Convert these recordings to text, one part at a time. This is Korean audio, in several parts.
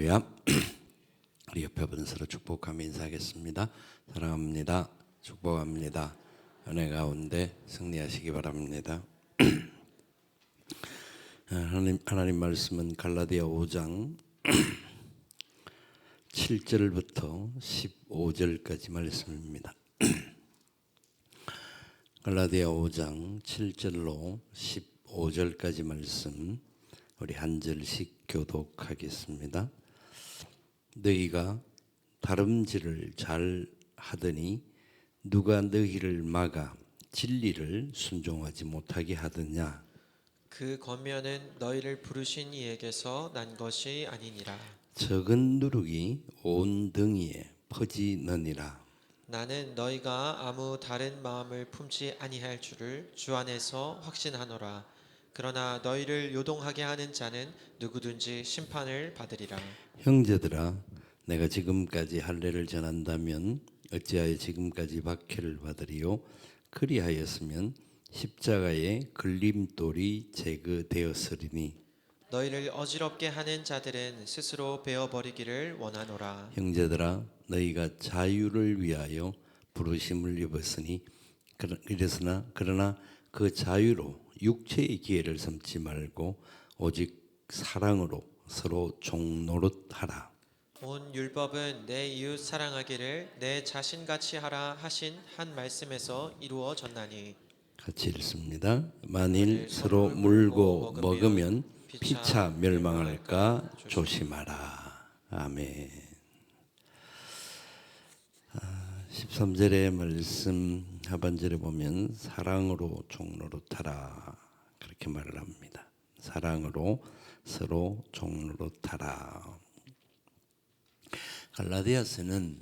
할렐루야. 우리 옆에 분 서로 축복하며 인사하겠습니다. 사랑합니다. 축복합니다. 은혜 가운데 승리하시기 바랍니다. 하나님 말씀은 갈라디아 5장 7절부터 15절까지 말씀입니다. 갈라디아 5장 7절로 15절까지 말씀 우리 한 절씩 교독하겠습니다. 너희가 다름질을 잘 하더니 누가 너희를 막아 진리를 순종하지 못하게 하느냐? 그 권면은 너희를 부르신 이에게서 난 것이 아니니라. 적은 누룩이 온 등이에 퍼지느니라. 나는 너희가 아무 다른 마음을 품지 아니할 줄을 주 안에서 확신하노라. 그러나 너희를 요동하게 하는 자는 누구든지 심판을 받으리라. 형제들아, 내가 지금까지 할례를 전한다면 어찌하여 지금까지 박해를 받으리요? 그리하였으면 십자가의 걸림돌이 제거되었으리니. 너희를 어지럽게 하는 자들은 스스로 베어버리기를 원하노라. 형제들아, 너희가 자유를 위하여 부르심을 입었으니 그러나 그 자유로 육체의 기회를 삼지 말고 오직 사랑으로 서로 종노릇하라. 온 율법은 내 이웃 사랑하기를 내 자신같이 하라 하신 한 말씀에서 이루어졌나니. 같이 읽습니다. 만일 서로 물고 먹으면 피차 멸망할까 조심하라. 아멘. 13절의 말씀 하반절에 보면 사랑으로 종노릇하라 그렇게 말을 합니다. 사랑으로 서로 종노릇하라. 갈라디아서는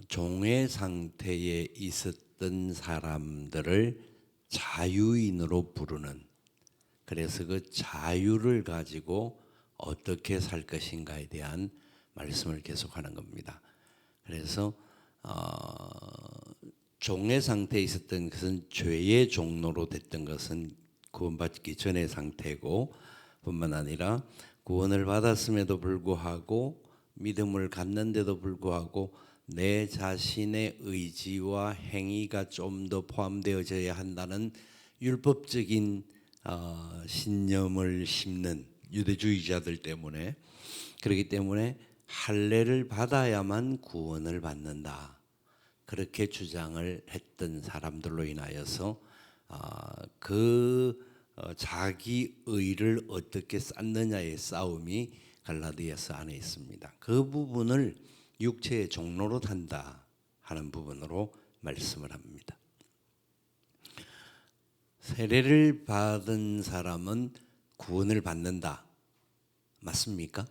종의 상태에 있었던 사람들을 자유인으로 부르는, 그래서 그 자유를 가지고 어떻게 살 것인가에 대한 말씀을 계속하는 겁니다. 그래서 종의 상태에 있었던 것은 죄의 종로로 됐던 것은 구원받기 전의 상태고, 뿐만 아니라 구원을 받았음에도 불구하고 믿음을 갖는데도 불구하고 내 자신의 의지와 행위가 좀 더 포함되어져야 한다는 율법적인 신념을 심는 유대주의자들 때문에, 그렇기 때문에 할례를 받아야만 구원을 받는다 그렇게 주장을 했던 사람들로 인하여서 자기 의를 어떻게 쌓느냐의 싸움이 갈라디아서 안에 있습니다. 그 부분을 육체의 종로로 한다 하는 부분으로 말씀을 합니다. 세례를 받은 사람은 구원을 받는다. 맞습니까?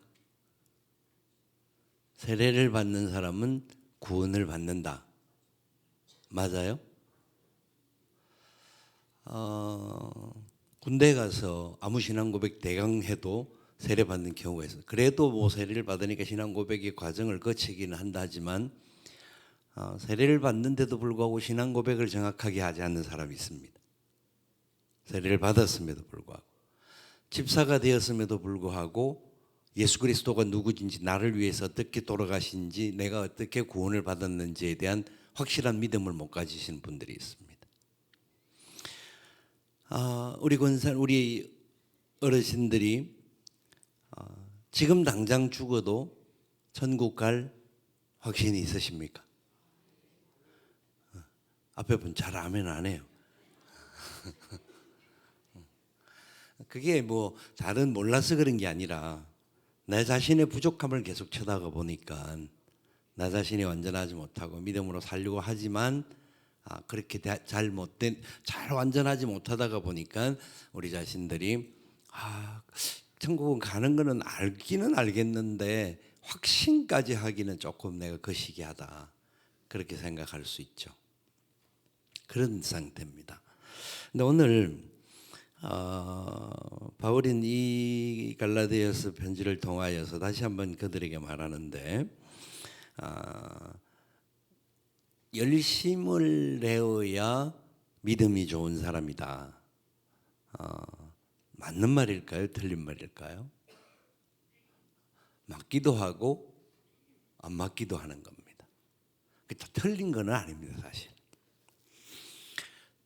세례를 받는 사람은 구원을 받는다. 맞아요? 군대 가서 아무 신앙 고백 대강 해도 세례 받는 경우가 있어요. 그래도 뭐 세례를 받으니까 신앙 고백의 과정을 거치기는 한다 하지만 세례를 받는데도 불구하고 신앙 고백을 정확하게 하지 않는 사람이 있습니다. 세례를 받았음에도 불구하고, 집사가 되었음에도 불구하고 예수 그리스도가 누구인지, 나를 위해서 어떻게 돌아가신지, 내가 어떻게 구원을 받았는지에 대한 확실한 믿음을 못 가지시는 분들이 있습니다. 우리 어르신들이 지금 당장 죽어도 천국 갈 확신이 있으십니까? 앞에 분 잘 아멘 안 해요. 그게 뭐 다른 몰라서 그런 게 아니라 내 자신의 부족함을 계속 쳐다가 보니까 나 자신이 완전하지 못하고 믿음으로 살려고 하지만 그렇게 잘 완전하지 못하다가 보니까 우리 자신들이 천국은 가는 거는 알기는 알겠는데 확신까지 하기는 조금 내가 거시기하다 그렇게 생각할 수 있죠. 그런 상태입니다. 근데 오늘 바울은 이 갈라디아서 편지를 통하여서 다시 한번 그들에게 말하는데, 열심을 내어야 믿음이 좋은 사람이다. 맞는 말일까요? 틀린 말일까요? 맞기도 하고 안 맞기도 하는 겁니다. 그게 다 틀린 건 아닙니다, 사실.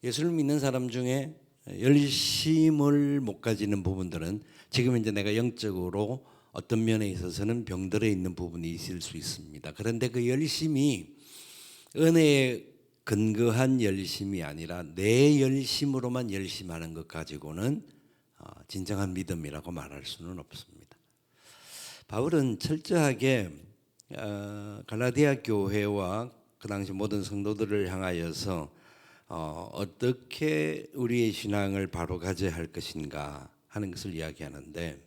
예수를 믿는 사람 중에 열심을 못 가지는 부분들은 지금 이제 내가 영적으로 어떤 면에 있어서는 병들어 있는 부분이 있을 수 있습니다. 그런데 그 열심이 은혜에 근거한 열심이 아니라 내 열심으로만 열심하는 것 가지고는 진정한 믿음이라고 말할 수는 없습니다. 바울은 철저하게 갈라디아 교회와 그 당시 모든 성도들을 향하여서 어떻게 우리의 신앙을 바로 가져야 할 것인가 하는 것을 이야기하는데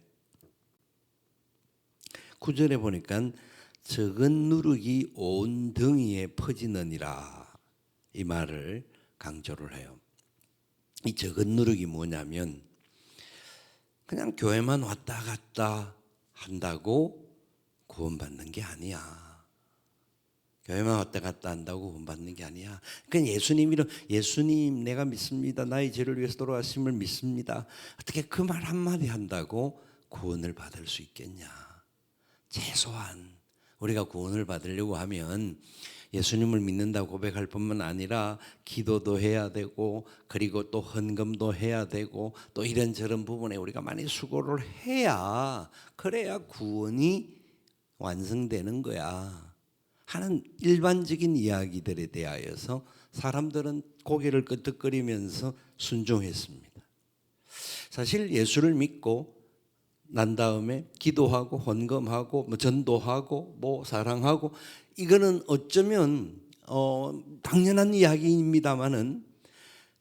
9절에 보니까 적은 누룩이 온 등이에 퍼지느니라 이 말을 강조를 해요. 이 적은 누룩이 뭐냐면 그냥 교회만 왔다 갔다 한다고 구원받는 게 아니야. 교회만 왔다 갔다 한다고 구원받는 게 아니야. 그냥 예수님 내가 믿습니다. 나의 죄를 위해서 돌아가심을 믿습니다. 어떻게 그 말 한마디 한다고 구원을 받을 수 있겠냐. 최소한 우리가 구원을 받으려고 하면 예수님을 믿는다고 고백할 뿐만 아니라 기도도 해야 되고 그리고 또 헌금도 해야 되고 또 이런저런 부분에 우리가 많이 수고를 해야 그래야 구원이 완성되는 거야 하는 일반적인 이야기들에 대하여서 사람들은 고개를 끄덕거리면서 순종했습니다. 사실 예수를 믿고 난 다음에 기도하고 헌금하고 전도하고 사랑하고 이거는 어쩌면 당연한 이야기입니다만은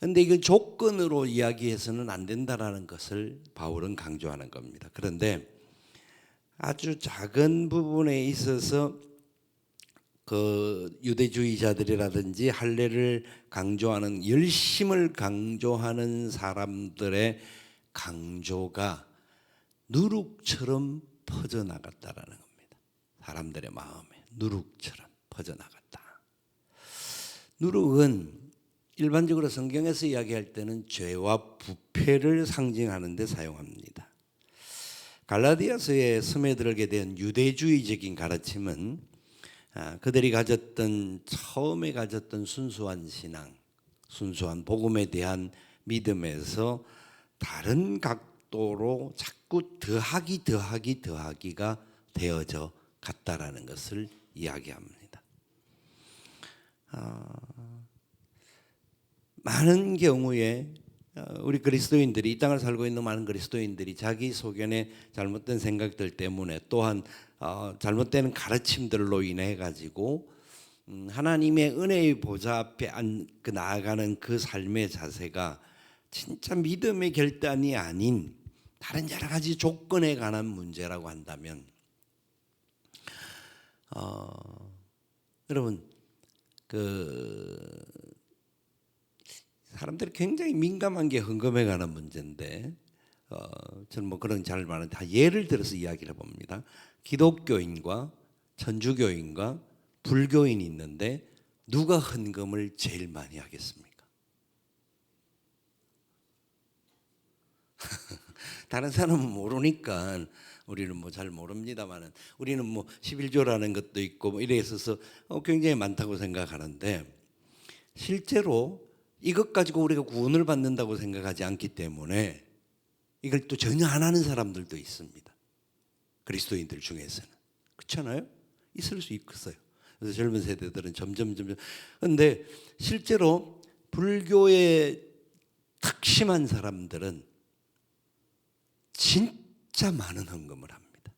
근데 이건 조건으로 이야기해서는 안 된다라는 것을 바울은 강조하는 겁니다. 그런데 아주 작은 부분에 있어서 그 유대주의자들이라든지 할례를 강조하는 열심을 강조하는 사람들의 강조가 누룩처럼 퍼져나갔다라는 겁니다. 사람들의 마음에 누룩처럼 퍼져나갔다. 누룩은 일반적으로 성경에서 이야기할 때는 죄와 부패를 상징하는 데 사용합니다. 갈라디아서에 스며들게 된 유대주의적인 가르침은 그들이 처음에 가졌던 순수한 신앙, 순수한 복음에 대한 믿음에서 다른 각도로 자꾸 더하기가 되어져 갔다라는 것을 이야기합니다. 많은 경우에 우리 그리스도인들이 이 땅을 살고 있는 많은 그리스도인들이 자기 소견의 잘못된 생각들 때문에 또한 잘못된 가르침들로 인해 가지고 하나님의 은혜의 보좌 앞에 나아가는 그 삶의 자세가 진짜 믿음의 결단이 아닌 다른 여러 가지 조건에 관한 문제라고 한다면 여러분 사람들이 굉장히 민감한 게 헌금에 관한 문제인데 저는 그런 잘 많은데 다 예를 들어서 이야기를 해봅니다. 기독교인과 천주교인과 불교인이 있는데 누가 헌금을 제일 많이 하겠습니까? 다른 사람은 모르니까 우리는 잘 모릅니다만은 우리는 11조라는 것도 있고 이래 있어서 굉장히 많다고 생각하는데 실제로 이것 가지고 우리가 구원을 받는다고 생각하지 않기 때문에 이걸 또 전혀 안 하는 사람들도 있습니다. 그리스도인들 중에서는. 그렇잖아요? 있을 수 있어요. 그래서 젊은 세대들은 점점 근데 실제로 불교에 특심한 사람들은 진짜 많은 헌금을 합니다.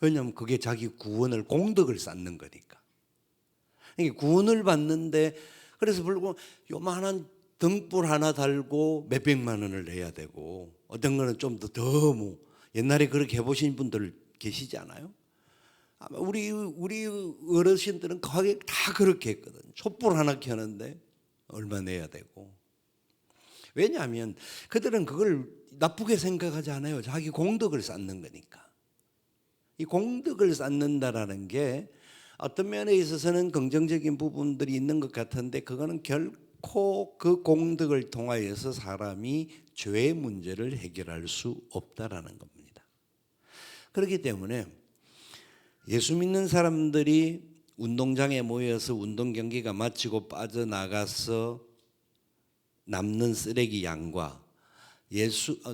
왜냐하면 그게 자기 구원을 공덕을 쌓는 거니까. 이게 구원을 받는데 그래서 불고 요만한 등불 하나 달고 몇백만 원을 내야 되고 어떤 거는 좀 더 옛날에 그렇게 해보신 분들 계시지 않아요? 아마 우리 어르신들은 거의 다 그렇게 했거든. 촛불 하나 켜는데 얼마 내야 되고. 왜냐하면 그들은 그걸 나쁘게 생각하지 않아요. 자기 공덕을 쌓는 거니까. 이 공덕을 쌓는다라는 게 어떤 면에 있어서는 긍정적인 부분들이 있는 것 같은데 그거는 결코 그 공덕을 통하여서 사람이 죄의 문제를 해결할 수 없다라는 겁니다. 그렇기 때문에 예수 믿는 사람들이 운동장에 모여서 운동 경기가 마치고 빠져나가서 남는 쓰레기 양과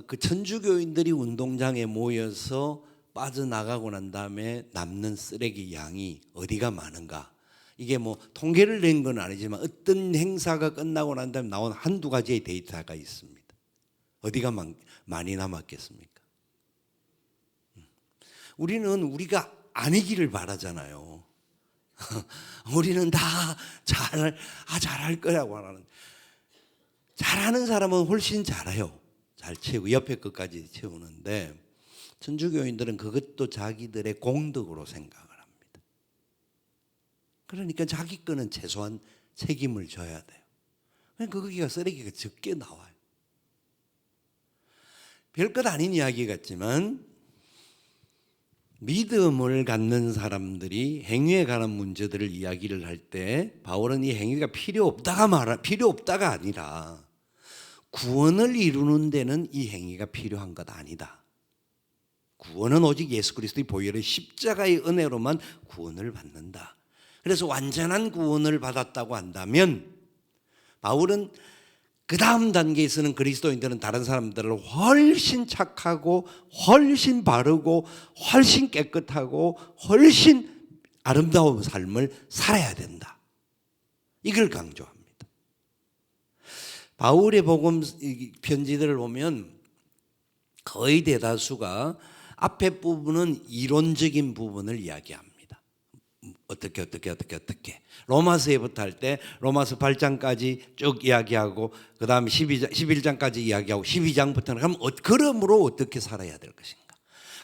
그 천주교인들이 운동장에 모여서 빠져나가고 난 다음에 남는 쓰레기 양이 어디가 많은가? 이게 뭐 통계를 낸 건 아니지만 어떤 행사가 끝나고 난 다음에 나온 한두 가지의 데이터가 있습니다. 어디가 많이 남았겠습니까? 우리는 우리가 아니기를 바라잖아요. 우리는 다 잘할 거라고 하는. 잘하는 사람은 훨씬 잘해요. 잘 채우고 옆에 것까지 채우는데 천주교인들은 그것도 자기들의 공덕으로 생각을 합니다. 그러니까 자기 거는 최소한 책임을 져야 돼요. 그러니까 거기가 쓰레기가 적게 나와요. 별것 아닌 이야기 같지만 믿음을 갖는 사람들이 행위에 관한 문제들을 이야기를 할 때 바울은 이 행위가 필요 없다가 아니라 구원을 이루는 데는 이 행위가 필요한 것 아니다. 구원은 오직 예수 그리스도의 보혈의 십자가의 은혜로만 구원을 받는다. 그래서 완전한 구원을 받았다고 한다면 바울은 그 다음 단계에서는 그리스도인들은 다른 사람들을 훨씬 착하고 훨씬 바르고 훨씬 깨끗하고 훨씬 아름다운 삶을 살아야 된다. 이걸 강조합니다. 바울의 복음 편지들을 보면 거의 대다수가 앞에 부분은 이론적인 부분을 이야기합니다. 어떻게 로마서에부터 할 때 로마서 8장까지 쭉 이야기하고 그 다음에 11장까지 이야기하고 12장부터는 그럼 그러므로 어떻게 살아야 될 것인가.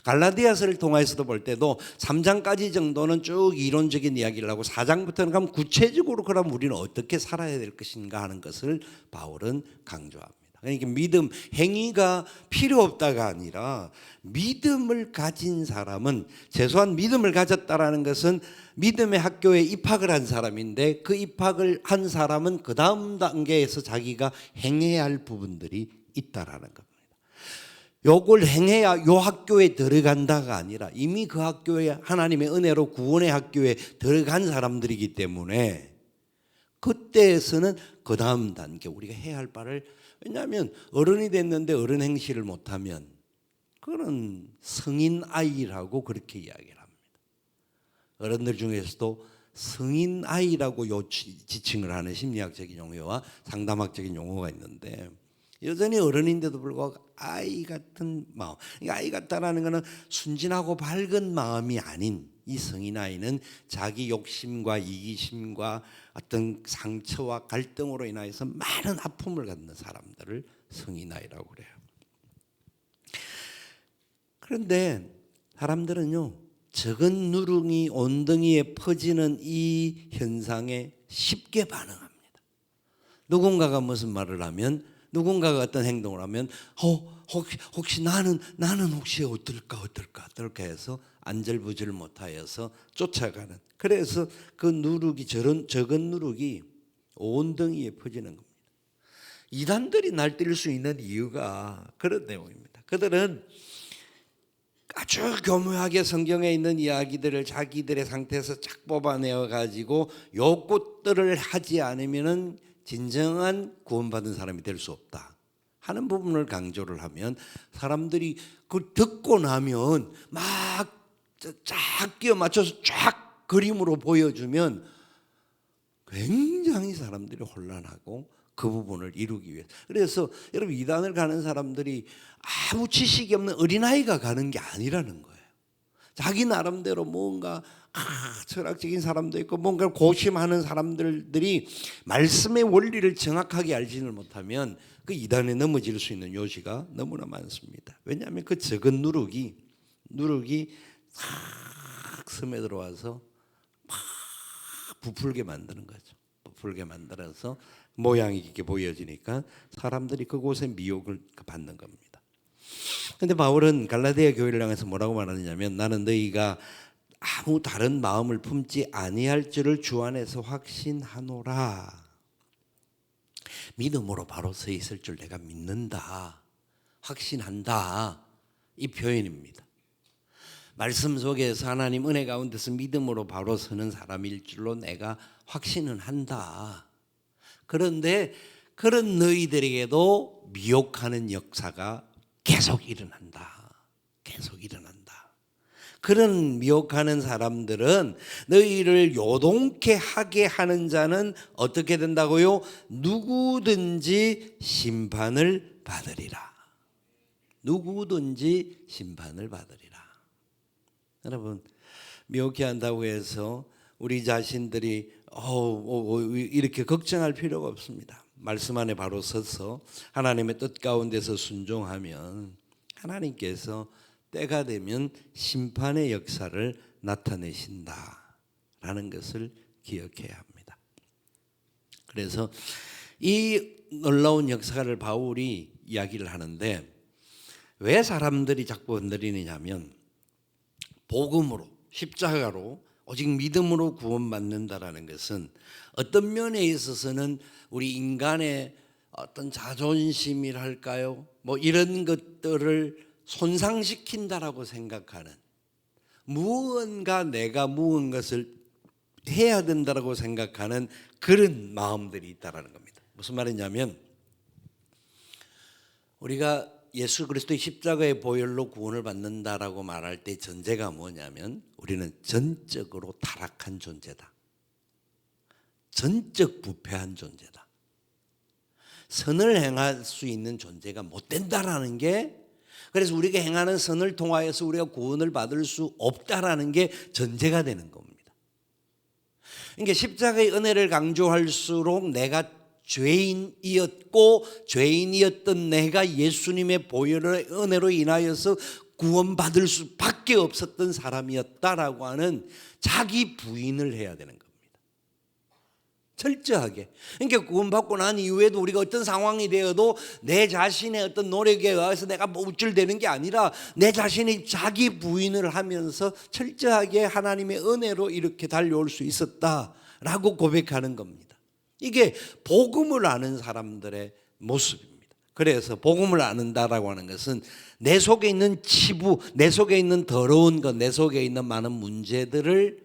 갈라디아서를 통해서도 볼 때도 3장까지 정도는 쭉 이론적인 이야기를 하고 4장부터는 그럼 구체적으로 그럼 우리는 어떻게 살아야 될 것인가 하는 것을 바울은 강조합니다. 그러니까 믿음, 행위가 필요 없다가 아니라 믿음을 가진 사람은 최소한 믿음을 가졌다라는 것은 믿음의 학교에 입학을 한 사람인데 그 입학을 한 사람은 그 다음 단계에서 자기가 행해야 할 부분들이 있다라는 겁니다. 요걸 행해야 요 학교에 들어간다가 아니라 이미 그 학교에 하나님의 은혜로 구원의 학교에 들어간 사람들이기 때문에 그때에서는 그 다음 단계 우리가 해야 할 바를, 왜냐하면 어른이 됐는데 어른 행실을 못하면 그거는 성인 아이라고 그렇게 이야기를 합니다. 어른들 중에서도 성인 아이라고 지칭을 하는 심리학적인 용어와 상담학적인 용어가 있는데 여전히 어른인데도 불구하고 아이 같은 마음, 아이 같다라는 것은 순진하고 밝은 마음이 아닌 이 성인 아이는 자기 욕심과 이기심과 어떤 상처와 갈등으로 인하여서 많은 아픔을 갖는 사람들을 성인 아이라고 그래요. 그런데 사람들은요, 적은 누룽이 온덩이에 퍼지는 이 현상에 쉽게 반응합니다. 누군가가 무슨 말을 하면, 누군가가 어떤 행동을 하면 혹시 나는 혹시 어떨까 해서 안절부절 못하여서 쫓아가는, 그래서 그 누룩이 적은 누룩이 온덩이에 퍼지는 겁니다. 이단들이 날뛸 수 있는 이유가 그런 내용입니다. 그들은 아주 교묘하게 성경에 있는 이야기들을 자기들의 상태에서 착 뽑아내어 가지고 요것들을 하지 않으면은 진정한 구원받은 사람이 될 수 없다 하는 부분을 강조를 하면 사람들이 그걸 듣고 나면 막 쫙 끼워 맞춰서 쫙 그림으로 보여주면 굉장히 사람들이 혼란하고 그 부분을 이루기 위해서. 그래서 여러분, 이단을 가는 사람들이 아무 지식이 없는 어린아이가 가는 게 아니라는 거예요. 자기 나름대로 뭔가 철학적인 사람도 있고 뭔가 고심하는 사람들이 말씀의 원리를 정확하게 알지를 못하면 그 이단에 넘어질 수 있는 요지가 너무나 많습니다. 왜냐하면 그 적은 누룩이 싹 섬에 들어와서 막 부풀게 만드는 거죠. 부풀게 만들어서 모양이 이렇게 보여지니까 사람들이 그곳에 미혹을 받는 겁니다. 그런데 바울은 갈라디아 교회를 향해서 뭐라고 말하느냐면, 나는 너희가 아무 다른 마음을 품지 아니할 줄을 주 안에서 확신하노라. 믿음으로 바로 서 있을 줄 내가 믿는다, 확신한다, 이 표현입니다. 말씀 속에서 하나님 은혜 가운데서 믿음으로 바로 서는 사람일 줄로 내가 확신은 한다. 그런데 그런 너희들에게도 미혹하는 역사가 계속 일어난다. 계속 일어난다. 그런 미혹하는 사람들은 너희를 요동케 하게 하는 자는 어떻게 된다고요? 누구든지 심판을 받으리라. 누구든지 심판을 받으리라. 여러분, 미혹해 한다고 해서 우리 자신들이 이렇게 걱정할 필요가 없습니다. 말씀 안에 바로 서서 하나님의 뜻 가운데서 순종하면 하나님께서 때가 되면 심판의 역사를 나타내신다라는 것을 기억해야 합니다. 그래서 이 놀라운 역사를 바울이 이야기를 하는데 왜 사람들이 자꾸 흔들리느냐면 복음으로 십자가로 오직 믿음으로 구원받는다라는 것은 어떤 면에 있어서는 우리 인간의 어떤 자존심이랄까요? 뭐 이런 것들을 손상시킨다라고 생각하는 내가 무언 것을 해야 된다라고 생각하는 그런 마음들이 있다라는 겁니다. 무슨 말이냐면 우리가 예수 그리스도의 십자가의 보혈로 구원을 받는다라고 말할 때 전제가 뭐냐면 우리는 전적으로 타락한 존재다. 전적 부패한 존재다. 선을 행할 수 있는 존재가 못 된다라는 게, 그래서 우리가 행하는 선을 통하여서 우리가 구원을 받을 수 없다라는 게 전제가 되는 겁니다. 그러니까 십자가의 은혜를 강조할수록 내가 죄인이었던 내가 예수님의 보혈의 은혜로 인하여서 구원받을 수밖에 없었던 사람이었다라고 하는 자기 부인을 해야 되는 겁니다. 철저하게. 그러니까 구원받고 난 이후에도 우리가 어떤 상황이 되어도 내 자신의 어떤 노력에 의해서 내가 우쭐대는 게 아니라 내 자신이 자기 부인을 하면서 철저하게 하나님의 은혜로 이렇게 달려올 수 있었다라고 고백하는 겁니다. 이게 복음을 아는 사람들의 모습입니다. 그래서 복음을 아는다라고 하는 것은 내 속에 있는 치부, 내 속에 있는 더러운 것, 내 속에 있는 많은 문제들을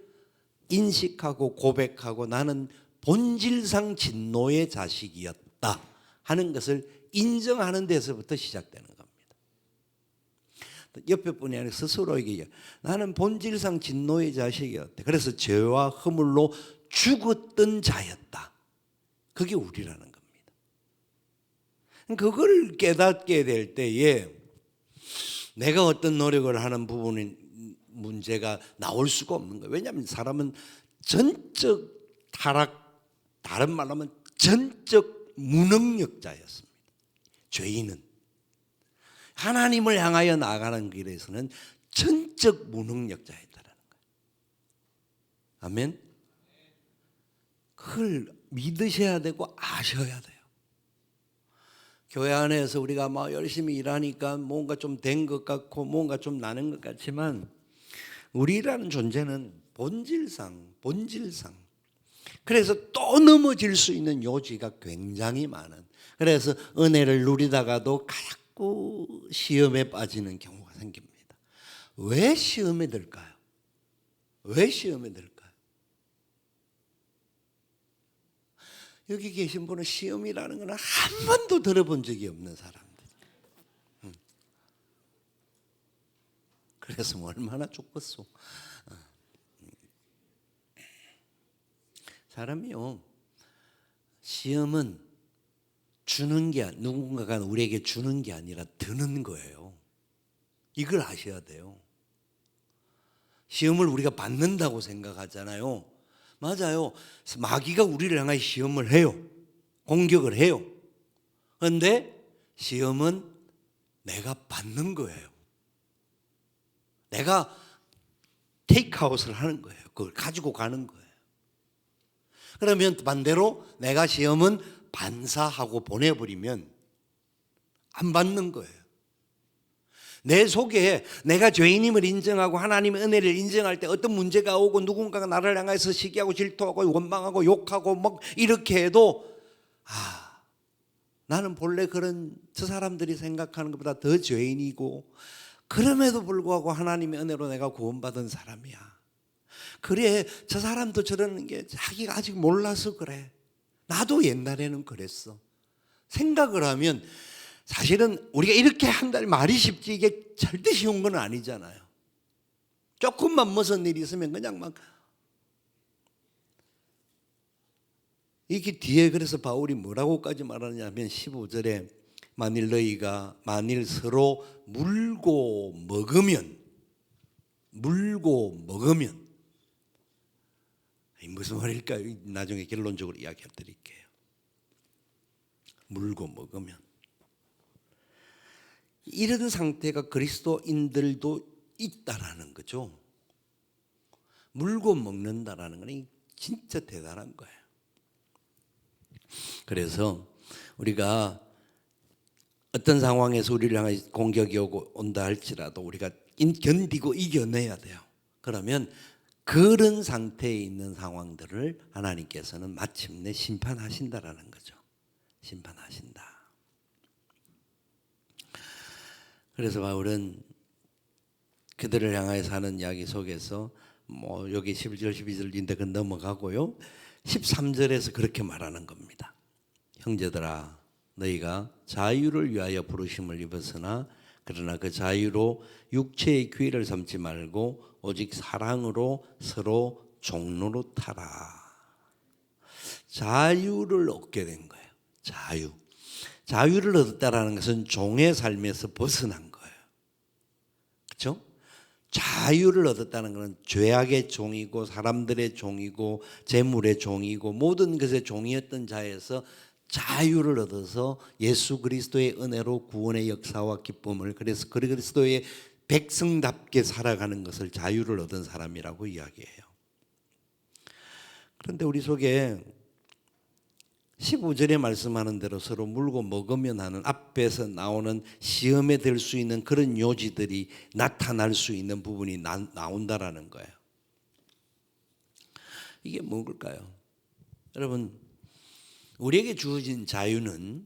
인식하고 고백하고 나는 본질상 진노의 자식이었다 하는 것을 인정하는 데서부터 시작되는 겁니다. 옆에 분이 아니라 스스로에게 나는 본질상 진노의 자식이었다. 그래서 죄와 허물로 죽었던 자였다. 그게 우리라는 겁니다. 그걸 깨닫게 될 때에 내가 어떤 노력을 하는 문제가 나올 수가 없는 거예요. 왜냐하면 사람은 전적 타락, 다른 말로 하면 전적 무능력자였습니다. 죄인은 하나님을 향하여 나아가는 길에서는 전적 무능력자였다는 거예요. 아멘. 그걸 믿으셔야 되고 아셔야 돼요. 교회 안에서 우리가 막 열심히 일하니까 뭔가 좀 된 것 같고 뭔가 좀 나는 것 같지만 우리라는 존재는 본질상 그래서 또 넘어질 수 있는 요지가 굉장히 많은, 그래서 은혜를 누리다가도 자꾸 시험에 빠지는 경우가 생깁니다. 왜 시험에 들까요? 왜 시험에 들까요? 여기 계신 분은 시험이라는 건 한 번도 들어본 적이 없는 사람들. 그래서 얼마나 좋겠소. 사람이요, 시험은 주는 게, 누군가가 우리에게 주는 게 아니라 드는 거예요. 이걸 아셔야 돼요. 시험을 우리가 받는다고 생각하잖아요. 맞아요. 마귀가 우리를 향해 시험을 해요. 공격을 해요. 그런데 시험은 내가 받는 거예요. 내가 테이크아웃을 하는 거예요. 그걸 가지고 가는 거예요. 그러면 반대로 내가 시험은 반사하고 보내버리면 안 받는 거예요. 내 속에 내가 죄인임을 인정하고 하나님의 은혜를 인정할 때 어떤 문제가 오고 누군가가 나를 향해서 시기하고 질투하고 원망하고 욕하고 막 이렇게 해도 나는 본래 저 사람들이 생각하는 것보다 더 죄인이고 그럼에도 불구하고 하나님의 은혜로 내가 구원받은 사람이야. 그래, 저 사람도 저러는 게 자기가 아직 몰라서 그래. 나도 옛날에는 그랬어. 생각을 하면 사실은 우리가 이렇게 한다니 말이 쉽지 이게 절대 쉬운 건 아니잖아요. 조금만 무슨 일이 있으면 그냥 막 이게 뒤에 그래서 바울이 뭐라고까지 말하냐면 15절에 만일 서로 물고 먹으면 무슨 말일까요? 나중에 결론적으로 이야기해 드릴게요. 물고 먹으면 이런 상태가 그리스도인들도 있다라는 거죠. 물고 먹는다라는 건 진짜 대단한 거예요. 그래서 우리가 어떤 상황에서 우리를 향해 공격이 온다 할지라도 우리가 견디고 이겨내야 돼요. 그러면 그런 상태에 있는 상황들을 하나님께서는 마침내 심판하신다라는 거죠. 심판하신다. 그래서 바울은 그들을 향하여서 하는 이야기 속에서 여기 11절 12절인데 그 넘어가고요. 13절에서 그렇게 말하는 겁니다. 형제들아 너희가 자유를 위하여 부르심을 입었으나 그러나 그 자유로 육체의 기회를 삼지 말고 오직 사랑으로 서로 종로로 타라. 자유를 얻게 된 거예요. 자유를 얻었다라는 것은 종의 삶에서 벗어난 거예요. 그렇죠? 자유를 얻었다는 것은 죄악의 종이고 사람들의 종이고 재물의 종이고 모든 것의 종이었던 자에서 자유를 얻어서 예수 그리스도의 은혜로 구원의 역사와 기쁨을 그래서 그리스도의 백성답게 살아가는 것을 자유를 얻은 사람이라고 이야기해요. 그런데 우리 속에 15절에 말씀하는 대로 서로 물고 먹으면 하는 앞에서 나오는 시험에 들 수 있는 그런 요지들이 나타날 수 있는 부분이 나온다라는 거예요. 이게 뭘까요? 여러분, 우리에게 주어진 자유는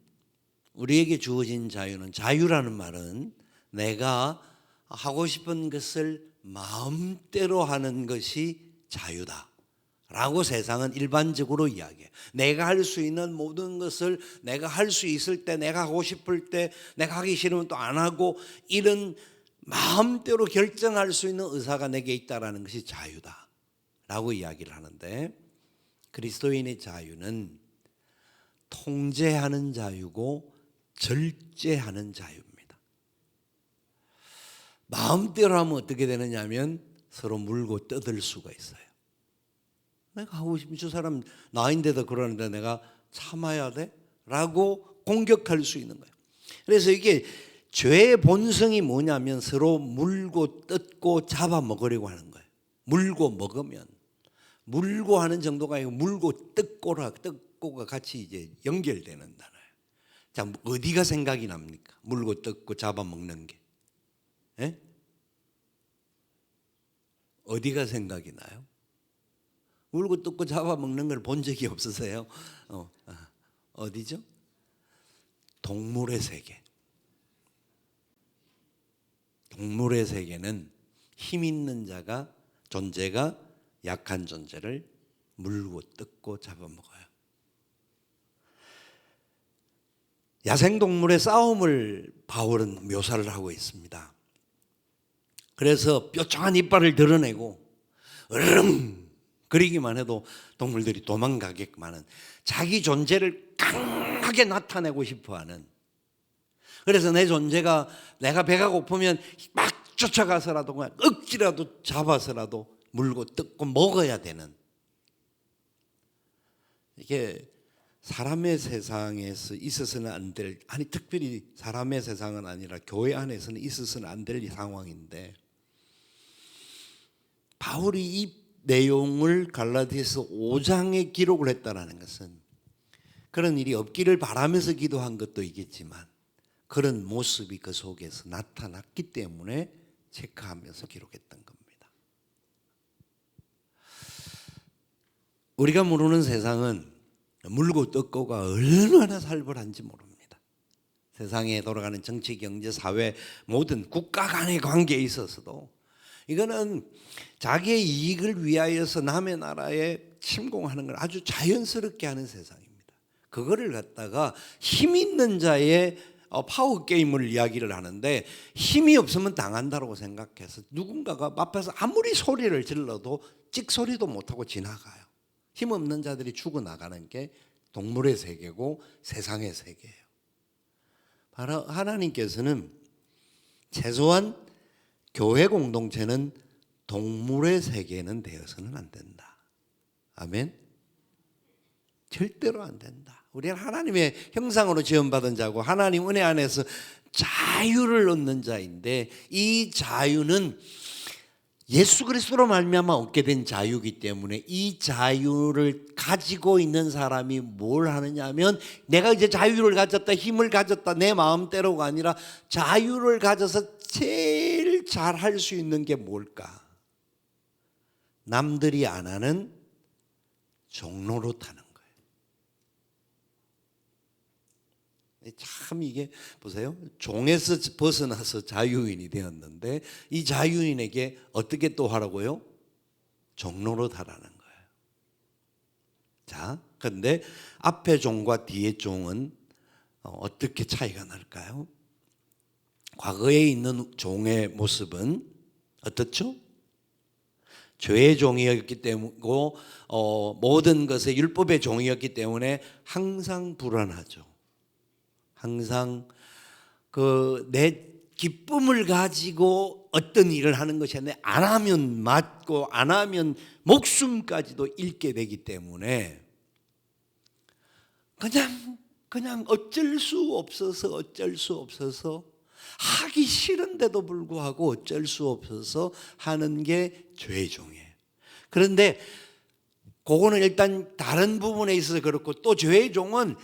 자유라는 말은 내가 하고 싶은 것을 마음대로 하는 것이 자유다 라고 세상은 일반적으로 이야기해요. 내가 할 수 있는 모든 것을 내가 할 수 있을 때 내가 하고 싶을 때 내가 하기 싫으면 또 안 하고 이런 마음대로 결정할 수 있는 의사가 내게 있다라는 것이 자유다 라고 이야기를 하는데 그리스도인의 자유는 통제하는 자유고 절제하는 자유입니다. 마음대로 하면 어떻게 되느냐 하면 서로 물고 뜯을 수가 있어요. 내가 하고 싶은 저 사람 나인데도 그러는데 내가 참아야 돼? 라고 공격할 수 있는 거예요. 그래서 이게 죄의 본성이 뭐냐면 서로 물고 뜯고 잡아먹으려고 하는 거예요. 물고 먹으면 물고 하는 정도가 아니고 물고 뜯고가 같이 이제 연결되는 단어예요. 자, 어디가 생각이 납니까? 물고 뜯고 잡아먹는 게. 예? 어디가 생각이 나요? 물고 뜯고 잡아먹는 걸 본 적이 없으세요? 어디죠? 동물의 세계. 동물의 세계는 힘 있는 존재가 약한 존재를 물고 뜯고 잡아먹어요. 야생동물의 싸움을 바울은 묘사를 하고 있습니다. 그래서 뾰족한 이빨을 드러내고 으르릉 그리기만 해도 동물들이 도망가게끔 자기 존재를 강하게 나타내고 싶어하는 그래서 내 존재가 내가 배가 고프면 막 쫓아가서라도 그냥 억지라도 잡아서라도 물고 뜯고 먹어야 되는 이게 사람의 세상에서 있어서는 안 될 특별히 사람의 세상은 아니라 교회 안에서는 있어서는 안 될 상황인데 바울이 이 내용을 갈라디아서 5장에 기록을 했다는 것은 그런 일이 없기를 바라면서 기도한 것도 있겠지만 그런 모습이 그 속에서 나타났기 때문에 체크하면서 기록했던 겁니다. 우리가 모르는 세상은 물고 뜯고가 얼마나 살벌한지 모릅니다. 세상에 돌아가는 정치, 경제, 사회 모든 국가 간의 관계에 있어서도 이거는 자기의 이익을 위하여서 남의 나라에 침공하는 걸 아주 자연스럽게 하는 세상입니다. 그거를 갖다가 힘 있는 자의 파워 게임을 이야기를 하는데 힘이 없으면 당한다고 생각해서 누군가가 앞에서 아무리 소리를 질러도 찍소리도 못하고 지나가요. 힘 없는 자들이 죽어나가는 게 동물의 세계고 세상의 세계예요. 바로 하나님께서는 최소한 교회 공동체는 동물의 세계는 되어서는 안 된다. 아멘. 절대로 안 된다. 우리는 하나님의 형상으로 지음받은 자고 하나님 은혜 안에서 자유를 얻는 자인데 이 자유는 예수 그리스도로 말미암아 얻게 된 자유이기 때문에 이 자유를 가지고 있는 사람이 뭘 하느냐 하면 내가 이제 자유를 가졌다, 힘을 가졌다, 내 마음대로가 아니라 자유를 가져서 제일 잘 할 수 있는 게 뭘까? 남들이 안 하는 종로로 타는 거예요. 참 이게 보세요. 종에서 벗어나서 자유인이 되었는데 이 자유인에게 어떻게 또 하라고요? 종로로 타라는 거예요. 자, 그런데 앞에 종과 뒤에 종은 어떻게 차이가 날까요? 과거에 있는 종의 모습은 어떻죠? 죄의 종이었기 때문이고 모든 것의 율법의 종이었기 때문에 항상 불안하죠. 항상 내 기쁨을 가지고 어떤 일을 하는 것이 아니라 안 하면 맞고 안 하면 목숨까지도 잃게 되기 때문에 그냥 어쩔 수 없어서 하기 싫은데도 불구하고 어쩔 수 없어서 하는 게 죄의 종이에요. 그런데 그거는 일단 다른 부분에 있어서 그렇고 또 죄의 종은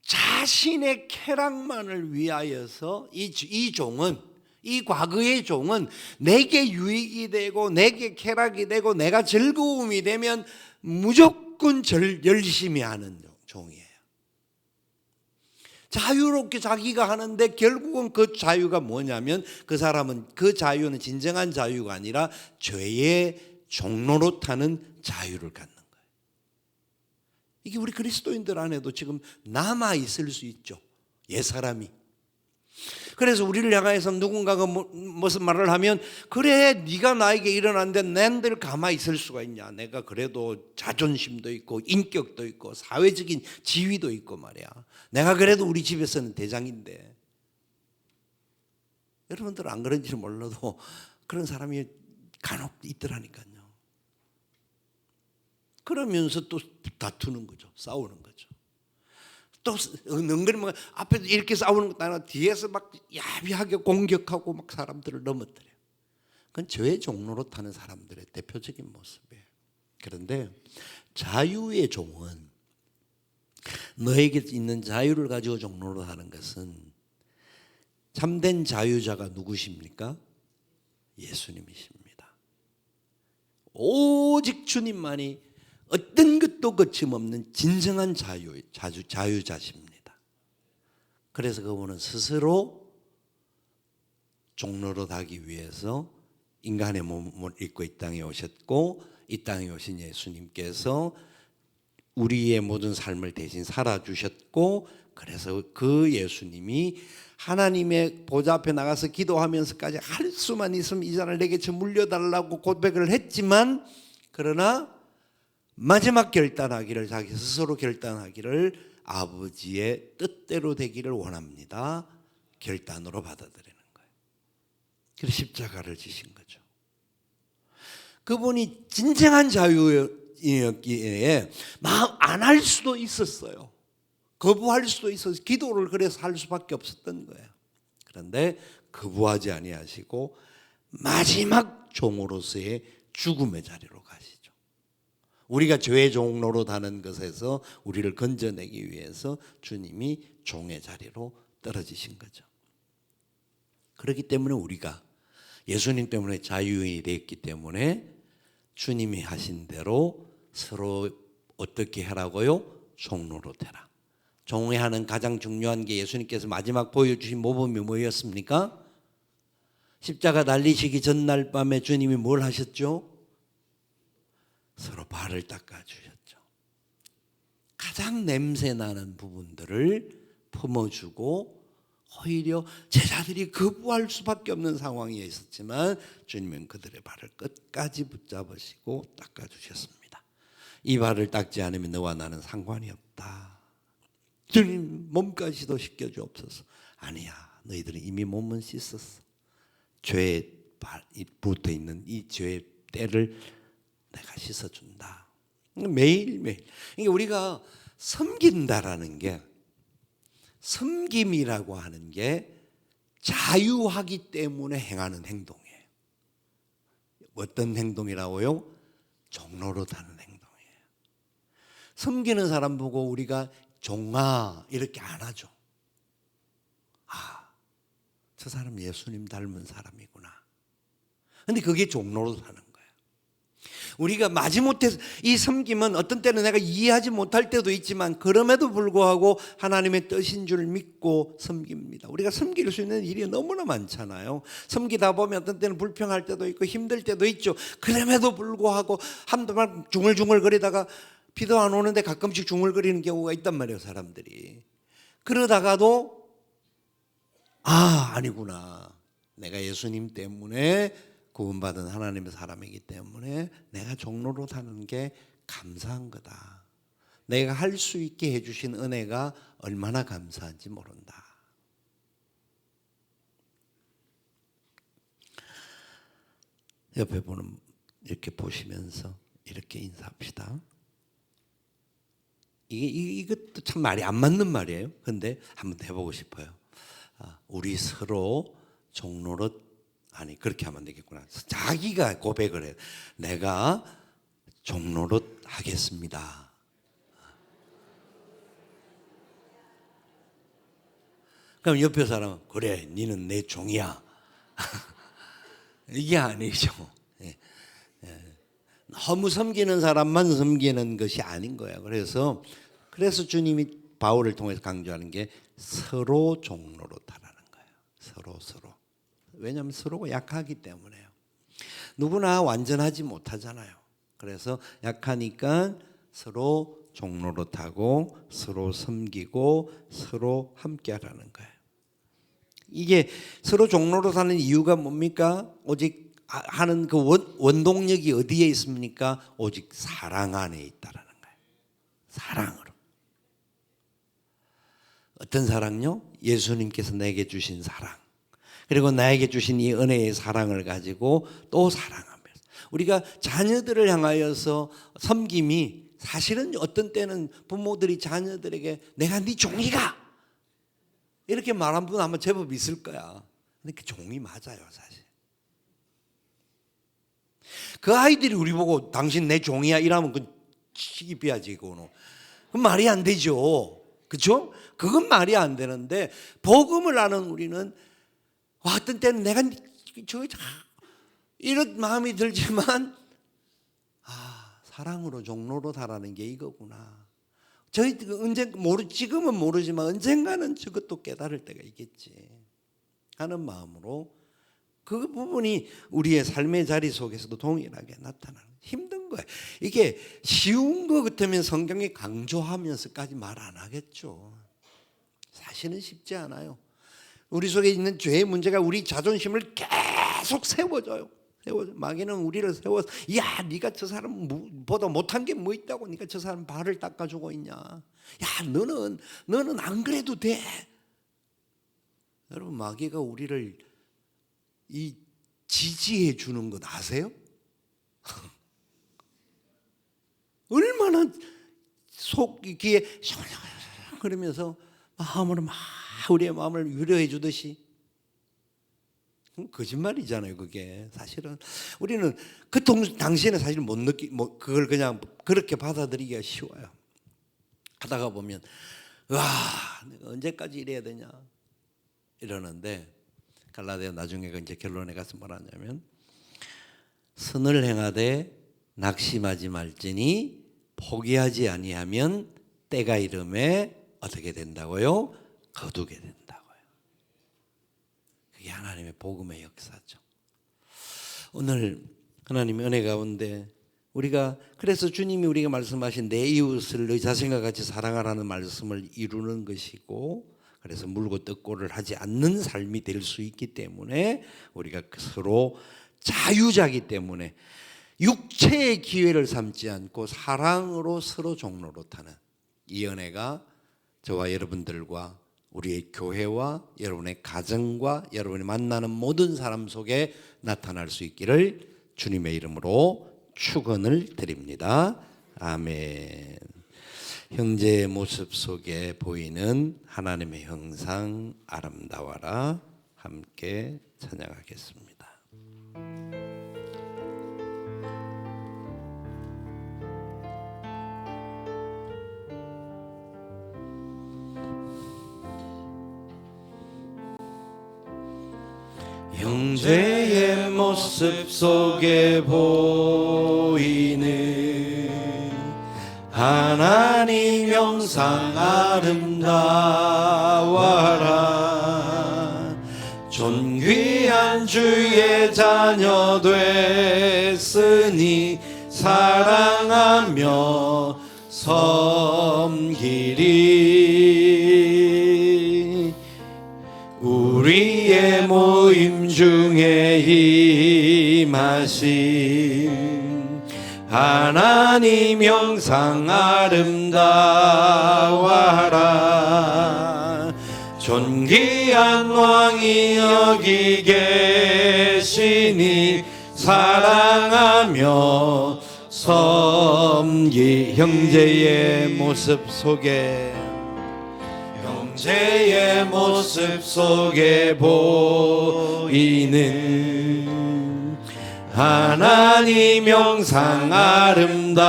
자신의 쾌락만을 위하여서 이 종은 이 과거의 종은 내게 유익이 되고 내게 쾌락이 되고 내가 즐거움이 되면 무조건 열심히 하는 종이에요. 자유롭게 자기가 하는데 결국은 그 자유가 뭐냐면 그 사람은 그 자유는 진정한 자유가 아니라 죄의 종로로 타는 자유를 갖는 거예요. 이게 우리 그리스도인들 안에도 지금 남아 있을 수 있죠. 옛사람이. 그래서 우리를 향해서 누군가가 무슨 말을 하면 그래 네가 나에게 일어났는데 낸들 가만히 있을 수가 있냐. 내가 그래도 자존심도 있고 인격도 있고 사회적인 지위도 있고 말이야. 내가 그래도 우리 집에서는 대장인데. 여러분들은 안 그런지 몰라도 그런 사람이 간혹 있더라니까요. 그러면서 또 다투는 거죠. 싸우는 거죠. 또 능그리면 앞에서 이렇게 싸우는 것도 아니라 뒤에서 막 야비하게 공격하고 막 사람들을 넘어뜨려요. 그건 죄의 종로로 타는 사람들의 대표적인 모습이에요. 그런데 자유의 종은 너에게 있는 자유를 가지고 종로로 하는 것은 참된 자유자가 누구십니까? 예수님이십니다. 오직 주님만이 어떤 것도 거침없는 진정한 자유자십니다. 그래서 그분은 스스로 종로로 가기 위해서 인간의 몸을 입고 이 땅에 오셨고 이 땅에 오신 예수님께서 우리의 모든 삶을 대신 살아주셨고 그래서 그 예수님이 하나님의 보좌 앞에 나가서 기도하면서까지 할 수만 있으면 이 잔을 내게 물려달라고 고백을 했지만 그러나 마지막 결단하기를 자기 스스로 결단하기를 아버지의 뜻대로 되기를 원합니다. 결단으로 받아들이는 거예요. 그래서 십자가를 지신 거죠. 그분이 진정한 자유였기에 마음 안 할 수도 있었어요. 거부할 수도 있어서 기도를 그래서 할 수밖에 없었던 거예요. 그런데 거부하지 아니하시고 마지막 종으로서의 죽음의 자리로 가시죠. 우리가 죄의 종로로 다는 것에서 우리를 건져내기 위해서 주님이 종의 자리로 떨어지신 거죠. 그렇기 때문에 우리가 예수님 때문에 자유인이 되었기 때문에 주님이 하신 대로 서로 어떻게 하라고요? 종로로 되라. 종회하는 가장 중요한 게 예수님께서 마지막 보여주신 모범이 뭐였습니까? 십자가 달리시기 전날 밤에 주님이 뭘 하셨죠? 서로 발을 닦아주셨죠. 가장 냄새나는 부분들을 품어주고 오히려 제자들이 거부할 수밖에 없는 상황에 있었지만 주님은 그들의 발을 끝까지 붙잡으시고 닦아주셨습니다. 이 발을 닦지 않으면 너와 나는 상관이 없다. 주님 몸까지도 씻겨주옵소서. 아니야, 너희들은 이미 몸은 씻었어. 죄에 붙어있는 이 죄의 때를 내가 씻어준다. 매일매일. 그러니까 우리가 섬긴다라는 게, 섬김이라고 하는 게 자유하기 때문에 행하는 행동이에요. 어떤 행동이라고요? 종노릇하는 행동이에요. 섬기는 사람 보고 우리가 종아 이렇게 안 하죠. 아, 저 사람 예수님 닮은 사람이구나. 근데 그게 종노릇하는 거예요. 우리가 마지못해 이 섬김은 어떤 때는 내가 이해하지 못할 때도 있지만 그럼에도 불구하고 하나님의 뜻인 줄 믿고 섬깁니다. 우리가 섬길 수 있는 일이 너무나 많잖아요. 섬기다 보면 어떤 때는 불평할 때도 있고 힘들 때도 있죠. 그럼에도 불구하고 한동안 중얼중얼거리다가 비도 안 오는데 가끔씩 중얼거리는 경우가 있단 말이에요, 사람들이. 그러다가도 아니구나. 내가 예수님 때문에 구원받은 하나님의 사람이기 때문에 내가 종로로 사는 게 감사한 거다. 내가 할 수 있게 해주신 은혜가 얼마나 감사한지 모른다. 옆에 보는 이렇게 보시면서 이렇게 인사합시다. 이것도 참 말이 안 맞는 말이에요. 근데 한번 해보고 싶어요. 우리 서로 종로로 아니 그렇게 하면 되겠구나. 자기가 고백을 해요. 내가 종로릇 하겠습니다. 그럼 옆에 사람은 그래 니는 내 종이야. 이게 아니죠. 너무 섬기는 사람만 섬기는 것이 아닌 거예요. 그래서 주님이 바울을 통해서 강조하는 게 서로 종로릇 하라는 거예요. 서로. 왜냐하면 서로가 약하기 때문에요. 누구나 완전하지 못하잖아요. 그래서 약하니까 서로 종노릇하고 서로 섬기고 서로 함께하라는 거예요. 이게 서로 종노릇하는 이유가 뭡니까? 오직 하는 그 원동력이 어디에 있습니까? 오직 사랑 안에 있다라는 거예요. 사랑으로. 어떤 사랑요? 예수님께서 내게 주신 사랑. 그리고 나에게 주신 이 은혜의 사랑을 가지고 또 사랑하면서 우리가 자녀들을 향하여서 섬김이 사실은 어떤 때는 부모들이 자녀들에게 내가 네 종이가 이렇게 말한 분 아마 제법 있을 거야. 근데 그 종이 맞아요, 사실. 그 아이들이 우리 보고 당신 내 종이야 이러면 그 치기 비하지 그거는. 그건 말이 안 되죠. 그렇죠? 그건 말이 안 되는데 복음을 아는 우리는 어떤 때는 내가 이런 마음이 들지만 사랑으로 종로로 살아는 게 이거구나. 저희 지금은 모르지만 언젠가는 저것도 깨달을 때가 있겠지 하는 마음으로 그 부분이 우리의 삶의 자리 속에서도 동일하게 나타나는 힘든 거예요. 이게 쉬운 거 같으면 성경이 강조하면서까지 말 안 하겠죠. 사실은 쉽지 않아요. 우리 속에 있는 죄의 문제가 우리 자존심을 계속 세워줘요. 마귀는 우리를 세워서 야 네가 저 사람보다 못한 게 뭐 있다고 네가 저 사람 발을 닦아주고 있냐. 야 너는 안 그래도 돼. 여러분 마귀가 우리를 이 지지해 주는 것 아세요? 얼마나 속 귀에 그러면서 마음으로 막 우리의 마음을 위로해 주듯이 거짓말이잖아요. 그게 사실은 우리는 그 당시에는 사실 못 그걸 그냥 그렇게 받아들이기가 쉬워요. 하다가 보면 와 내가 언제까지 이래야 되냐 이러는데 갈라디아 나중에 이제 결론에 가서 뭐라냐면 선을 행하되 낙심하지 말지니 포기하지 아니하면 때가 이름에 어떻게 된다고요? 거두게 된다고요. 그게 하나님의 복음의 역사죠. 오늘 하나님의 은혜 가운데 우리가 그래서 주님이 우리가 말씀하신 내 이웃을 너 자신과 같이 사랑하라는 말씀을 이루는 것이고, 그래서 물고 뜯고를 하지 않는 삶이 될 수 있기 때문에 우리가 서로 자유자기 때문에 육체의 기회를 삼지 않고 사랑으로 서로 종로로 타는 이 은혜가 저와 여러분들과 우리의 교회와 여러분의 가정과 여러분이 만나는 모든 사람 속에 나타날 수 있기를 주님의 이름으로 축원을 드립니다. 아멘. 형제의 모습 속에 보이는 하나님의 형상 아름다워라 함께 찬양하겠습니다. 형제의 모습 속에 보이는 하나님 형상 아름다워라. 존귀한 주의 자녀 됐으니 사랑하며 섬기리. 우리의 모임 중에 임하신 하나님 형상 아름다워라. 존귀한 왕이 여기 계시니 사랑하며 섬기. 형제의 모습 속에 형제의 모습 속에 보이는 하나님 형상 아름다워라.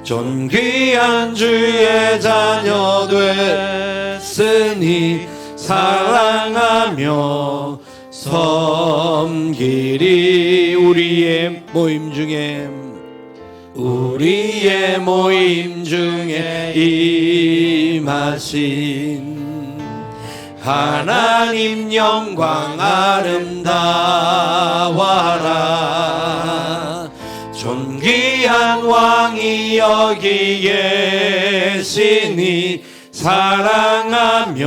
존귀한 주의 자녀 됐으니 사랑하며 섬기리. 우리의 모임 중에 임하신 하나님 영광 아름다워라. 존귀한 왕이 여기 계시니 사랑하며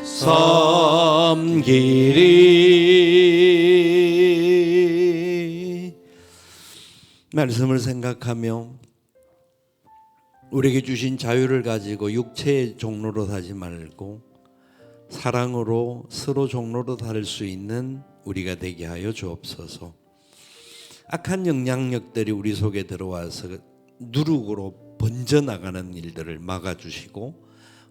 섬기리. 말씀을 생각하며 우리에게 주신 자유를 가지고 육체의 종로로 사지 말고 사랑으로 서로 종로로 다를 수 있는 우리가 되게 하여 주옵소서. 악한 영향력들이 우리 속에 들어와서 누룩으로 번져나가는 일들을 막아주시고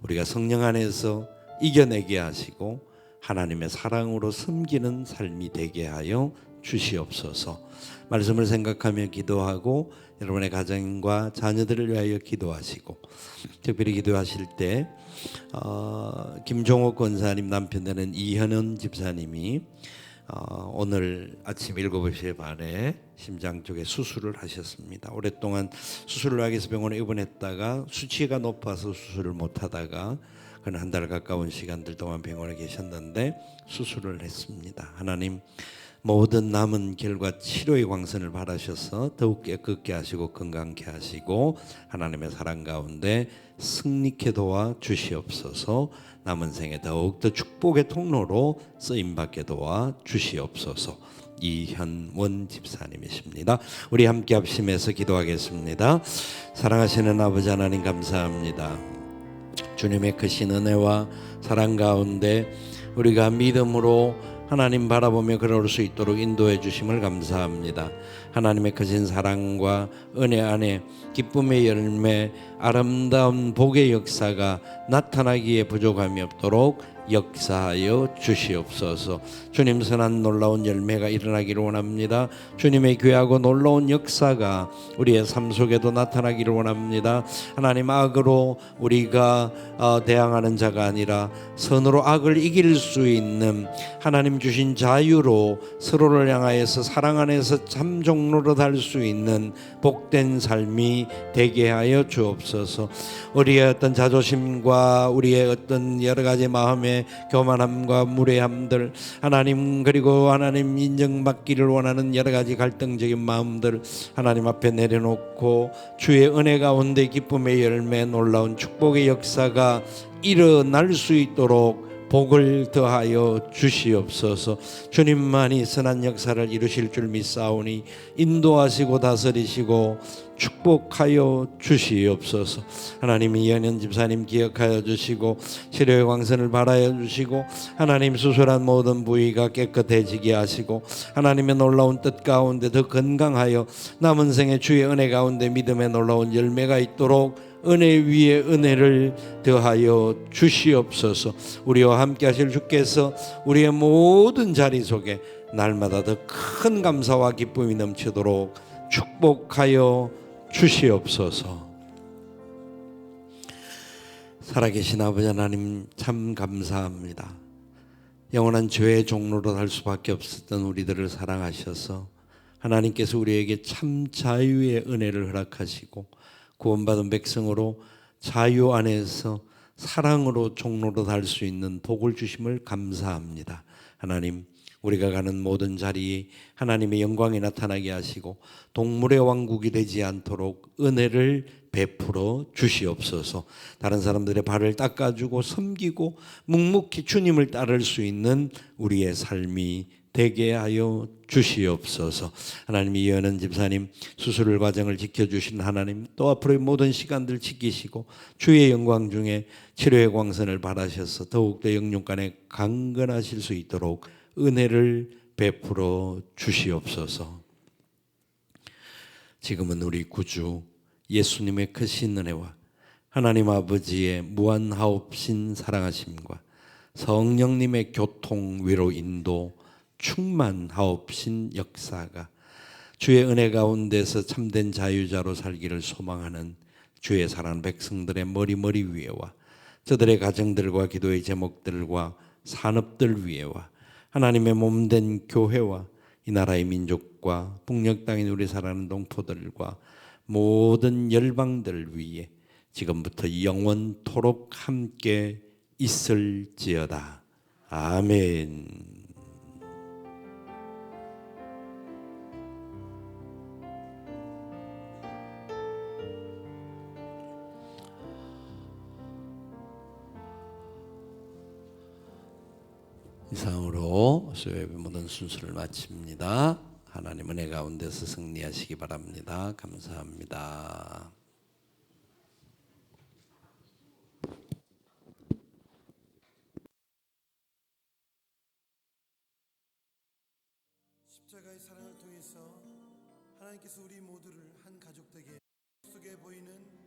우리가 성령 안에서 이겨내게 하시고 하나님의 사랑으로 섬기는 삶이 되게 하여 주시옵소서. 말씀을 생각하며 기도하고 여러분의 가정과 자녀들을 위하여 기도하시고, 특별히 기도하실 때 김종옥 권사님 남편 되는 이현은 집사님이 오늘 아침 7시 반에 심장 쪽에 수술을 하셨습니다. 오랫동안 수술을 하기 위해서 병원에 입원했다가 수치가 높아서 수술을 못하다가 그는 한 달 가까운 시간들 동안 병원에 계셨는데 수술을 했습니다. 하나님 모든 남은 결과 치료의 광선을 바라셔서 더욱 깨끗게 하시고 건강케 하시고 하나님의 사랑 가운데 승리케 도와 주시옵소서. 남은 생에 더욱더 축복의 통로로 쓰임받게 도와 주시옵소서. 이현원 집사님이십니다. 우리 함께 합심해서 기도하겠습니다. 사랑하시는 아버지 하나님 감사합니다. 주님의 크신 은혜와 사랑 가운데 우리가 믿음으로 하나님 바라보며 걸어올 수 있도록 인도해 주심을 감사합니다. 하나님의 크신 사랑과 은혜 안에 기쁨의 열매, 아름다운 복의 역사가 나타나기에 부족함이 없도록 역사하여 주시옵소서. 주님 선한 놀라운 열매가 일어나기를 원합니다. 주님의 귀하고 놀라운 역사가 우리의 삶 속에도 나타나기를 원합니다. 하나님, 악으로 우리가 대항하는 자가 아니라 선으로 악을 이길 수 있는 하나님 주신 자유로 서로를 향하여서 사랑 안에서 참 종로로 달 수 있는 복된 삶이 되게 하여 주옵소서. 우리의 어떤 자존심과 우리의 어떤 여러 가지 마음의 교만함과 무례함들, 하나님, 그리고 하나님 인정받기를 원하는 여러 가지 갈등적인 마음들 하나님 앞에 내려놓고 주의 은혜 가운데 기쁨의 열매, 놀라운 축복의 역사가 일어날 수 있도록 복을 더하여 주시옵소서. 주님만이 선한 역사를 이루실 줄 믿사오니 인도하시고 다스리시고 축복하여 주시옵소서. 하나님, 이현현 집사님 기억하여 주시고 치료의 광선을 발하여 주시고 하나님, 수술한 모든 부위가 깨끗해지게 하시고 하나님의 놀라운 뜻 가운데 더 건강하여 남은 생에 주의 은혜 가운데 믿음의 놀라운 열매가 있도록 은혜 위에 은혜를 더하여 주시옵소서. 우리와 함께 하실 주께서 우리의 모든 자리 속에 날마다 더 큰 감사와 기쁨이 넘치도록 축복하여 주시옵소서. 살아계신 아버지 하나님, 참 감사합니다. 영원한 죄의 종로로 갈 수밖에 없었던 우리들을 사랑하셔서 하나님께서 우리에게 참 자유의 은혜를 허락하시고 구원받은 백성으로 자유 안에서 사랑으로 종로로 달 수 있는 복을 주심을 감사합니다. 하나님, 우리가 가는 모든 자리에 하나님의 영광이 나타나게 하시고 동물의 왕국이 되지 않도록 은혜를 베풀어 주시옵소서. 다른 사람들의 발을 닦아주고 섬기고 묵묵히 주님을 따를 수 있는 우리의 삶이 되게 하여 주시옵소서. 하나님, 이현은 집사님 수술 과정을 지켜주신 하나님, 또 앞으로의 모든 시간들 지키시고 주의 영광 중에 치료의 광선을 바라셔서 더욱더 영육간에 강건하실 수 있도록 은혜를 베풀어 주시옵소서. 지금은 우리 구주 예수님의 크신 은혜와 하나님 아버지의 무한하옵신 사랑하심과 성령님의 교통, 위로, 인도, 충만하옵신 역사가 주의 은혜 가운데서 참된 자유자로 살기를 소망하는 주의 사랑하는 백성들의 머리 위에와 저들의 가정들과 기도의 제목들과 산업들 위에와 하나님의 몸된 교회와 이 나라의 민족과 북녘 땅인 우리 사랑하는 동포들과 모든 열방들 위에 지금부터 영원토록 함께 있을지어다. 아멘. 이상으로 수요예배 모든 순서를 마칩니다. 하나님 은혜 가운데서 승리하시기 바랍니다. 감사합니다. 십자가의 사랑을 통해서 하나님께서 우리 모두를 한 가족 되게 속에 보이는